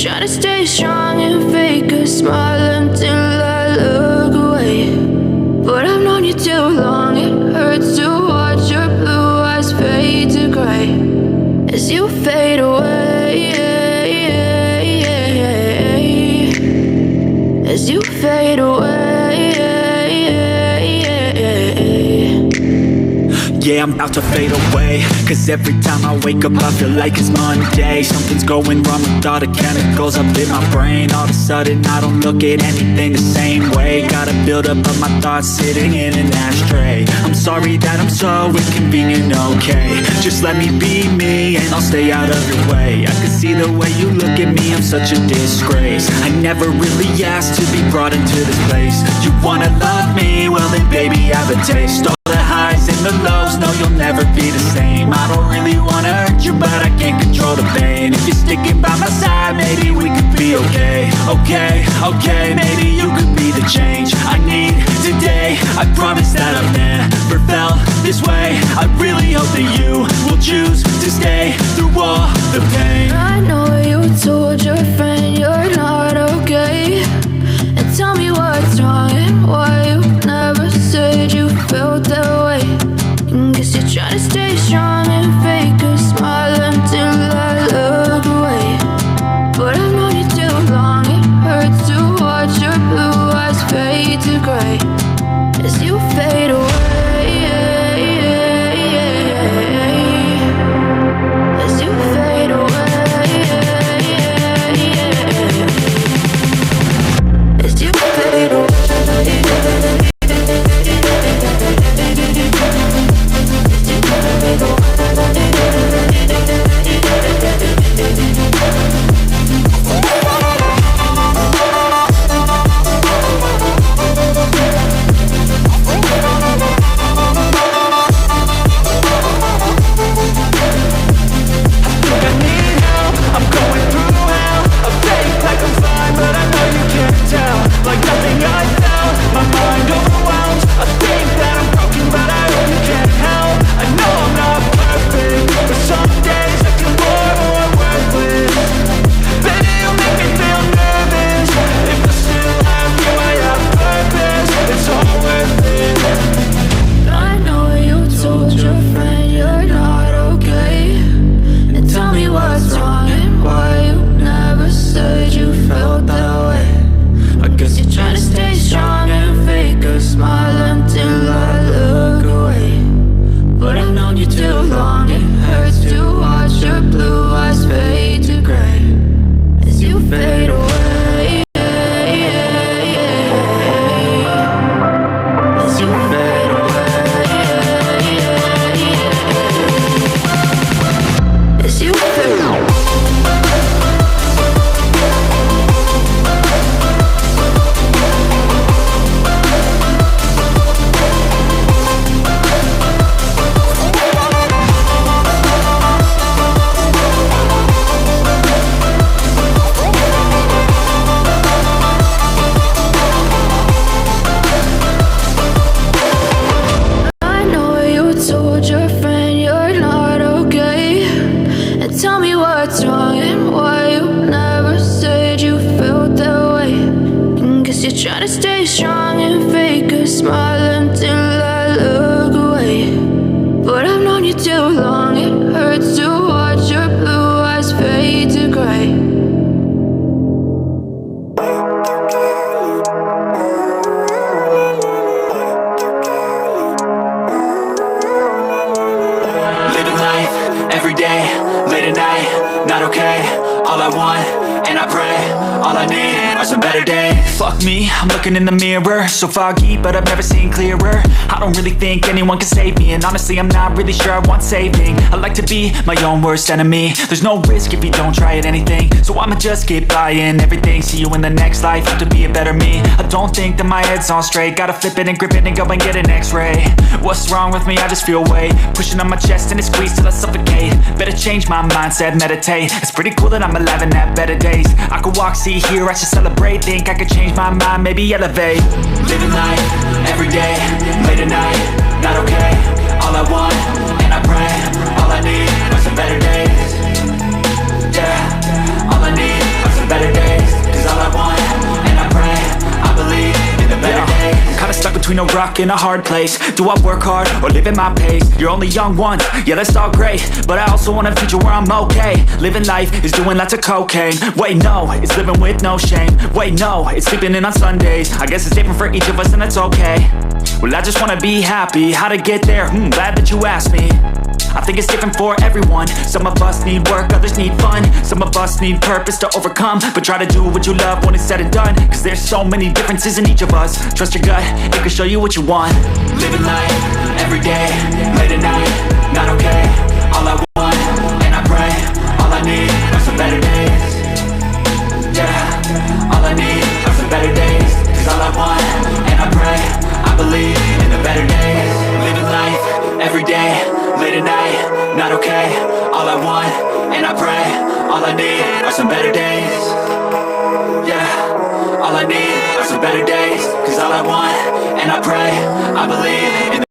Try to stay strong and fake a smile until I look away. But I've known you too long, it hurts to watch your blue eyes fade to gray as you fade away, as you fade away. Yeah, I'm about to fade away, cause every time I wake up I feel like it's Monday. Something's going wrong with all the chemicals up in my brain. All of a sudden I don't look at anything the same way. Gotta build up of my thoughts sitting in an ashtray. I'm sorry that I'm so inconvenient, okay. Just let me be me and I'll stay out of your way. I can see the way you look at me, I'm such a disgrace. I never really asked to be brought into this place. You wanna love me? Well then baby, have a taste. All the highs and the lows, no, you'll never be the same. I don't really wanna hurt you, but I can't control the pain. If you're sticking by my side, maybe we could be okay. Okay, maybe you could be the change I need today. I promise that I've never felt this way. I really hope that you will choose to stay through all the pain. I know you told your friend you're not okay, and tell me what's wrong and why you never said you felt that way. Guess you're trying to stay strong and fake a smile until I look away. But I've known you too long, it hurts to watch your blue eyes fade to gray as you fade away, as you fade away, as you fade away. Try to stay strong and fake a smile until I look away. But I've known you too long, it hurts to watch your blue eyes fade to gray. Living life, every day, late at night, not okay. All I want, and I pray, all I need are some better days. Fuck me, I'm looking in the mirror, so foggy, but I've never seen clearer. I don't really think anyone can save me, and honestly I'm not really sure I want saving. I like to be my own worst enemy. There's no risk if you don't try at anything, so I'ma just keep buying everything. See you in the next life, have to be a better me. I don't think that my head's on straight, gotta flip it and grip it and go and get an x-ray. What's wrong with me? I just feel weight pushing on my chest and it squeezes till I suffocate. Better change my mindset, meditate. It's pretty cool that I'm alive and have better days. I could walk, see, hear, I should celebrate. Think I could change my mind, maybe elevate. Living life, every day, late at night, not okay. All I want, and I pray, all I need are some better days. Yeah, all I need are some better between a rock and a hard place. Do I work hard or live at my pace? You're only young once, yeah, that's all great, but I also want a future where I'm okay. Living life is doing lots of cocaine. Wait, no, it's living with no shame. Wait, no, it's sleeping in on Sundays. I guess it's different for each of us and that's okay. Well, I just wanna be happy. How to get there? Glad that you asked me. I think it's different for everyone. Some of us need work, others need fun. Some of us need purpose to overcome. But try to do what you love when it's said and done, cause there's so many differences in each of us. Trust your gut, it can show you what you want. Living life, everyday, late at night, not okay. All I want, and I pray, all I need are some better days. Yeah, all I need are some better days. Cause all I want, and I pray, I believe in the better days. Living life, everyday, late at night, not okay. All I want, and I pray, all I need are some better days. Yeah, all I need are some better days. Cause all I want, and I pray, I believe in